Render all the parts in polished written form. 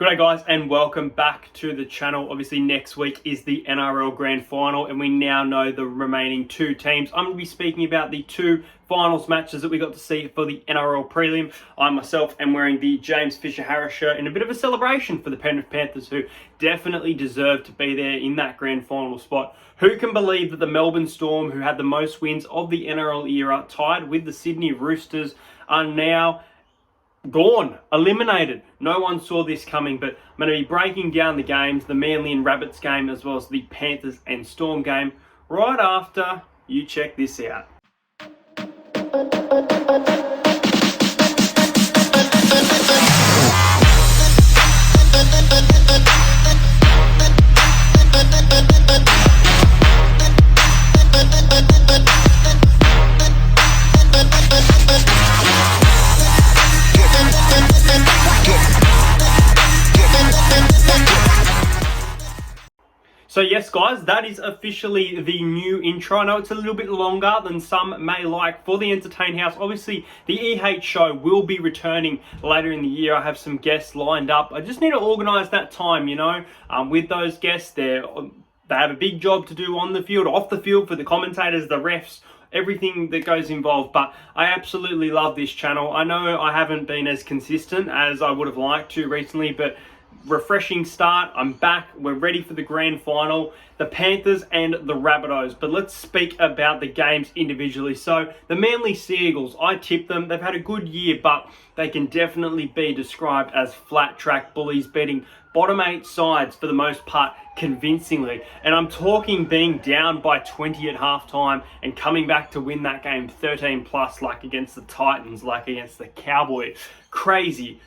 G'day guys and welcome back to the channel. Obviously next week is the NRL Grand Final and we now know the remaining two teams. I'm going to be speaking about the two finals matches that we got to see for the NRL prelim. I myself am wearing the James Fisher-Harris shirt in a bit of a celebration for the Penrith Panthers, who definitely deserve to be there in that grand final spot. Who can believe that the Melbourne Storm, who had the most wins of the NRL era, tied with the Sydney Roosters, are now gone, eliminated. No one saw this coming, but I'm going to be breaking down the games, the Manly and Rabbits game, as well as the Panthers and Storm game, right after you check this out. So yes guys, that is officially the new intro. I know it's a little bit longer than some may like for the Entertain House. Obviously the EH show will be returning later in the year. I have some guests lined up. I just need to organise that time, with those guests. They have a big job to do on the field, off the field, for the commentators, the refs, everything that goes involved. But I absolutely love this channel. I know I haven't been as consistent as I would have liked to recently, but refreshing start. I'm back. We're ready for the grand final, the Panthers and the Rabbitohs. But let's speak about the games individually. So the Manly Seagulls, I tipped them. They've had a good year, but they can definitely be described as flat track bullies, beating bottom 8 sides for the most part convincingly. And I'm talking being down by 20 at halftime and coming back to win that game 13 plus, like against the Titans, like against the Cowboys. Crazy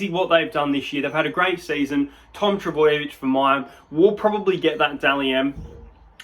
what they've done this year. They've had a great season. Tom Trbojevic for mine will probably get that Dally M.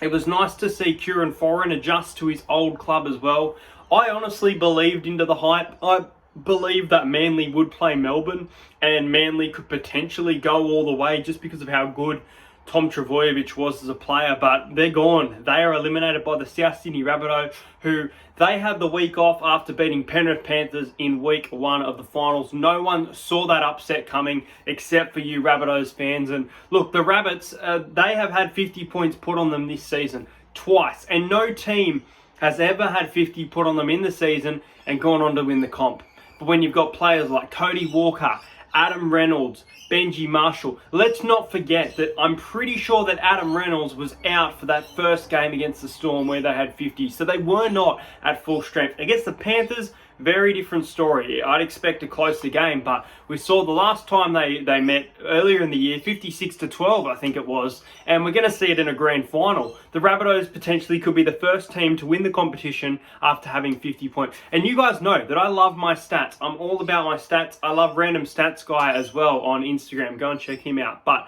It was nice to see Kieran Foran adjust to his old club as well. I honestly believed into the hype. I believed that Manly would play Melbourne and Manly could potentially go all the way just because of how good Tom Trbojevic was as a player, but they're gone. They are eliminated by the South Sydney Rabbitohs, who they had the week off after beating Penrith Panthers in week 1 of the finals. No one saw that upset coming except for you Rabbitohs fans. And look, the Rabbits, they have had 50 points put on them this season twice, and no team has ever had 50 put on them in the season and gone on to win the comp. But when you've got players like Cody Walker, Adam Reynolds, Benji Marshall. Let's not forget that I'm pretty sure that Adam Reynolds was out for that first game against the Storm where they had 50. So they were not at full strength. Against the Panthers, very different story. I'd expect a closer game, but we saw the last time they met earlier in the year, 56-12, I think it was, and we're going to see it in a grand final. The Rabbitohs potentially could be the first team to win the competition after having 50 points. And you guys know that I love my stats. I'm all about my stats. I love Random Stats Guy as well on Instagram. Go and check him out. But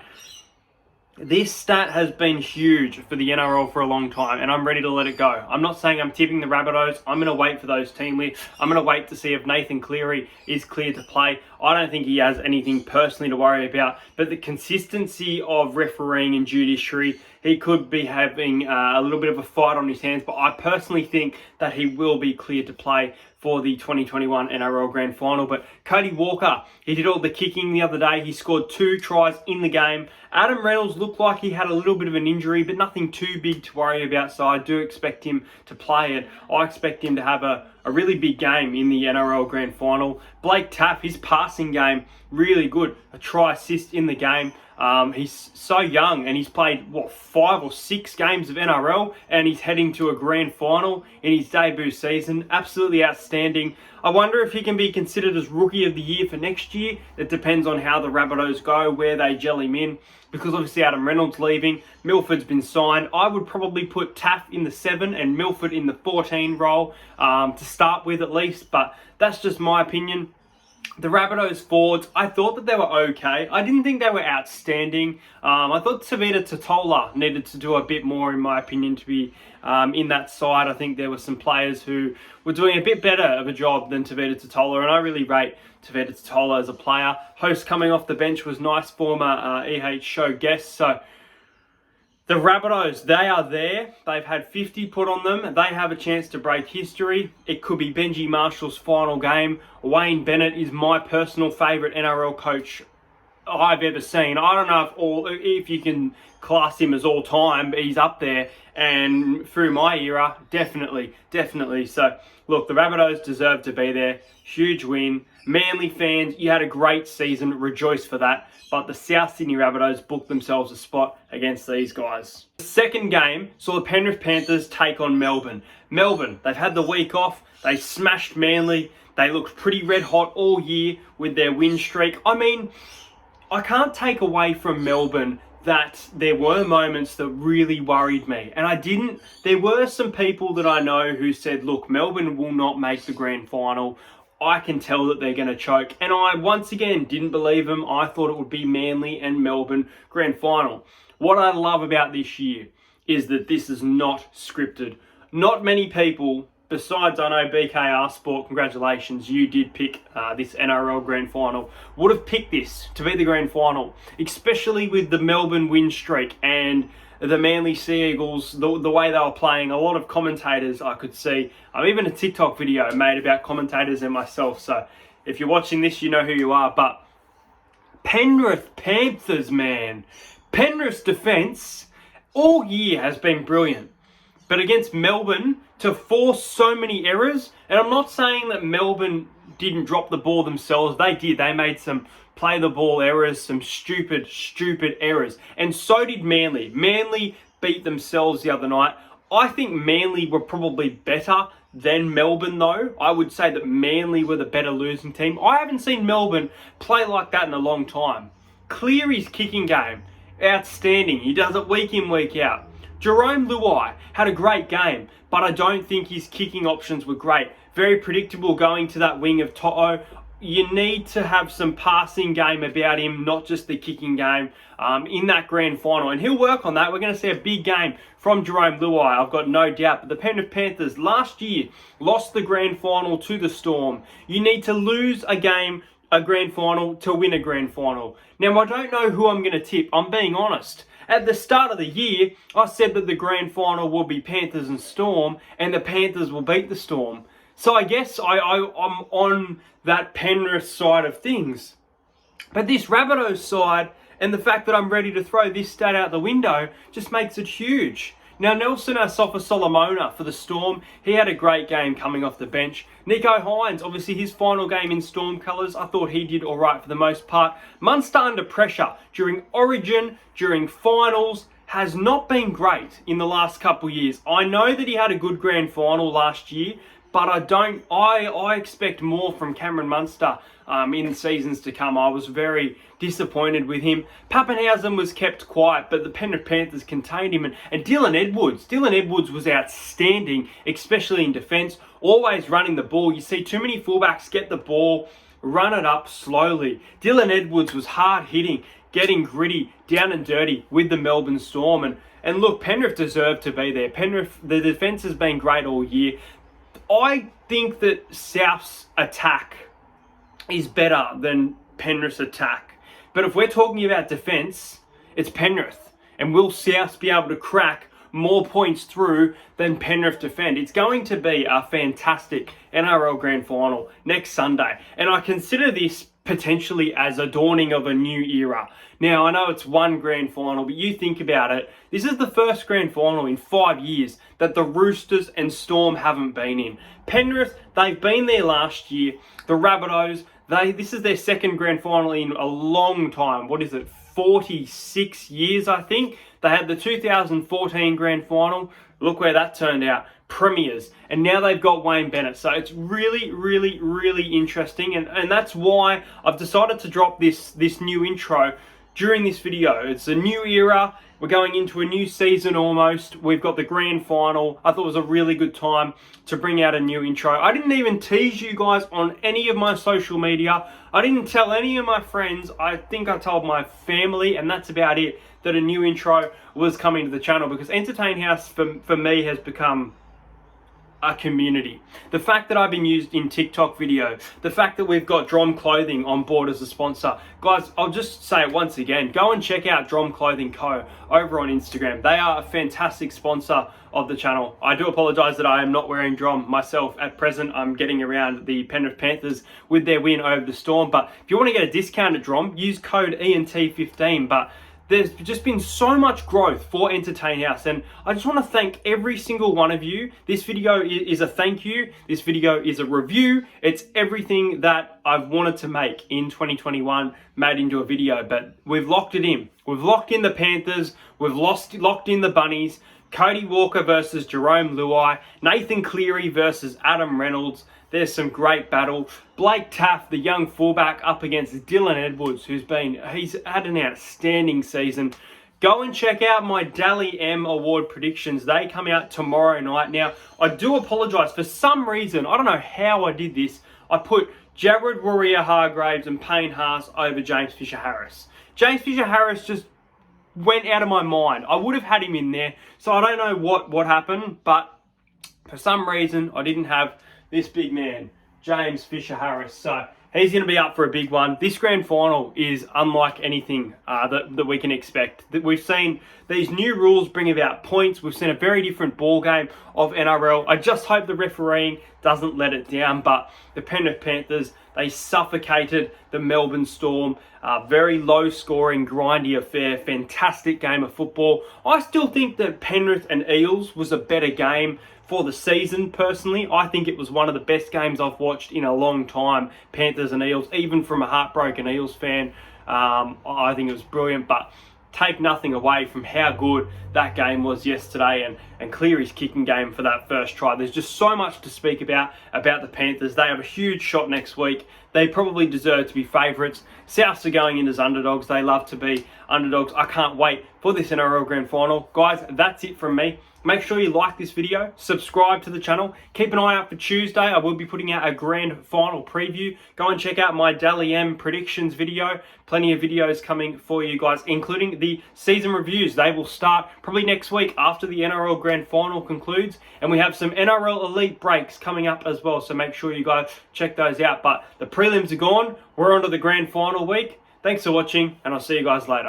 this stat has been huge for the NRL for a long time, and I'm ready to let it go. I'm not saying I'm tipping the Rabbitohs. I'm going to wait for those team lists. I'm going to wait to see if Nathan Cleary is clear to play. I don't think he has anything personally to worry about, but the consistency of refereeing and judiciary, he could be having a little bit of a fight on his hands, but I personally think that he will be clear to play for the 2021 NRL Grand Final. But Cody Walker, he did all the kicking the other day. He scored 2 tries in the game. Adam Reynolds looked like he had a little bit of an injury, but nothing too big to worry about, so I do expect him to play it. I expect him to have a really big game in the NRL Grand Final. Blake Taaffe, his passing game, really good. A try assist in the game. He's so young and he's played, 5 or 6 games of NRL, and he's heading to a grand final in his debut season. Absolutely outstanding. I wonder if he can be considered as Rookie of the Year for next year. It depends on how the Rabbitohs go, where they gel him in, because obviously Adam Reynolds leaving, Milford's been signed. I would probably put Taaffe in the 7 and Milford in the 14 role to start with at least, but that's just my opinion. The Rabbitohs forwards, I thought that they were okay. I didn't think they were outstanding. I thought Tevita Totola needed to do a bit more, in my opinion, to be in that side. I think there were some players who were doing a bit better of a job than Tevita Totola, and I really rate Tevita Totola as a player. Host coming off the bench was nice, former EH show guest. So The Rabbitohs, they are there. They've had 50 put on them. They have a chance to break history. It could be Benji Marshall's final game. Wayne Bennett is my personal favourite NRL coach I've ever seen. I don't know if you can class him as all time, but he's up there. And through my era, definitely. So look, the Rabbitohs deserve to be there. Huge win. Manly fans, you had a great season. Rejoice for that. But the South Sydney Rabbitohs booked themselves a spot against these guys. The second game saw the Penrith Panthers take on Melbourne. Melbourne, they've had the week off. They smashed Manly. They looked pretty red hot all year with their win streak. I mean, I can't take away from Melbourne that there were moments that really worried me. And there were some people that I know who said, look, Melbourne will not make the grand final. I can tell that they're going to choke. And I, once again, didn't believe them. I thought it would be Manly and Melbourne grand final. What I love about this year is that this is not scripted. Not many people, besides, I know BKR Sport, congratulations, you did pick this NRL Grand Final, would have picked this to be the Grand Final, especially with the Melbourne win streak and the Manly Sea Eagles, the way they were playing. A lot of commentators I could see, even a TikTok video made about commentators and myself, so if you're watching this, you know who you are. But Penrith Panthers, man. Penrith's defence all year has been brilliant. But against Melbourne, to force so many errors, and I'm not saying that Melbourne didn't drop the ball themselves. They did. They made some play the ball errors, some stupid errors. And so did Manly. Manly beat themselves the other night. I think Manly were probably better than Melbourne, though. I would say that Manly were the better losing team. I haven't seen Melbourne play like that in a long time. Cleary's kicking game, outstanding. He does it week in, week out. Jerome Luai had a great game, but I don't think his kicking options were great. Very predictable going to that wing of To'o. You need to have some passing game about him, not just the kicking game in that grand final. And he'll work on that. We're going to see a big game from Jerome Luai, I've got no doubt. But the Penrith Panthers last year lost the grand final to the Storm. You need to lose a grand final to win a grand final. Now, I don't know who I'm going to tip. I'm being honest. At the start of the year, I said that the grand final will be Panthers and Storm, and the Panthers will beat the Storm. So I guess I'm on that Penrith side of things. But this Rabbitohs side, and the fact that I'm ready to throw this stat out the window, just makes it huge. Now, Nelson Asafa-Solomona for the Storm, he had a great game coming off the bench. Nico Hines, obviously his final game in Storm colours, I thought he did all right for the most part. Munster under pressure during Origin, during finals, has not been great in the last couple of years. I know that he had a good grand final last year, but I expect more from Cameron Munster in seasons to come. I was very disappointed with him. Pappenhausen was kept quiet, but the Penrith Panthers contained him. And Dylan Edwards was outstanding, especially in defence, always running the ball. You see too many fullbacks get the ball, run it up slowly. Dylan Edwards was hard hitting, getting gritty, down and dirty with the Melbourne Storm. And look, Penrith deserved to be there. Penrith, the defence has been great all year. I think that South's attack is better than Penrith's attack. But if we're talking about defence, it's Penrith. And will South be able to crack more points through than Penrith defend? It's going to be a fantastic NRL Grand Final next Sunday. And I consider this potentially as a dawning of a new era. Now, I know it's one grand final, but you think about it. This is the first grand final in 5 years that the Roosters and Storm haven't been in. Penrith, they've been there last year. The Rabbitohs, this is their second grand final in a long time. What is it? 46 years, I think. They had the 2014 grand final. Look where that turned out. Premiers. And now they've got Wayne Bennett. So it's really, really, really interesting. And that's why I've decided to drop this new intro during this video. It's a new era. We're going into a new season almost. We've got the grand final. I thought it was a really good time to bring out a new intro. I didn't even tease you guys on any of my social media. I didn't tell any of my friends. I think I told my family, and that's about it, that a new intro was coming to the channel, because Entertain House for me has become a community. The fact that I've been used in TikTok video, the fact that we've got Drom Clothing on board as a sponsor. Guys, I'll just say it once again, go and check out Drom Clothing Co. over on Instagram. They are a fantastic sponsor of the channel. I do apologise that I am not wearing Drom myself at present. I'm getting around the Penrith Panthers with their win over the Storm. But if you want to get a discount at Drom, use code ENT15. But there's just been so much growth for Entertain House, and I just want to thank every single one of you. This video is a thank you. This video is a review. It's everything that I've wanted to make in 2021 made into a video, but we've locked it in. We've locked in the Panthers. We've locked in the Bunnies. Cody Walker versus Jerome Luai. Nathan Cleary versus Adam Reynolds. There's some great battle. Blake Taff, the young fullback, up against Dylan Edwards, he's had an outstanding season. Go and check out my Dally M Award predictions. They come out tomorrow night. Now, I do apologise. For some reason, I don't know how I did this, I put Jared Warrior-Hargraves and Payne Haas over James Fisher-Harris. James Fisher-Harris just went out of my mind. I would have had him in there, so I don't know what happened, but for some reason, I didn't have this big man, James Fisher-Harris. So he's going to be up for a big one. This grand final is unlike anything that we can expect. We've seen these new rules bring about points. We've seen a very different ball game of NRL. I just hope the refereeing doesn't let it down. But the Penrith Panthers, they suffocated the Melbourne Storm. Very low scoring, grindy affair. Fantastic game of football. I still think that Penrith and Eels was a better game for the season. Personally, I think it was one of the best games I've watched in a long time, Panthers and Eels. Even from a heartbroken Eels fan, I think it was brilliant. But take nothing away from how good that game was yesterday, and Cleary's kicking game for that first try. There's just so much to speak about the Panthers. They have a huge shot next week. They probably deserve to be favourites. Souths are going in as underdogs. They love to be underdogs. I can't wait for this NRL Grand Final. Guys, that's it from me. Make sure you like this video, subscribe to the channel, keep an eye out for Tuesday. I will be putting out a grand final preview. Go and check out my Dally M predictions video. Plenty of videos coming for you guys, including the season reviews. They will start probably next week after the NRL grand final concludes. And we have some NRL elite breaks coming up as well. So make sure you guys check those out. But the prelims are gone. We're on to the grand final week. Thanks for watching, and I'll see you guys later.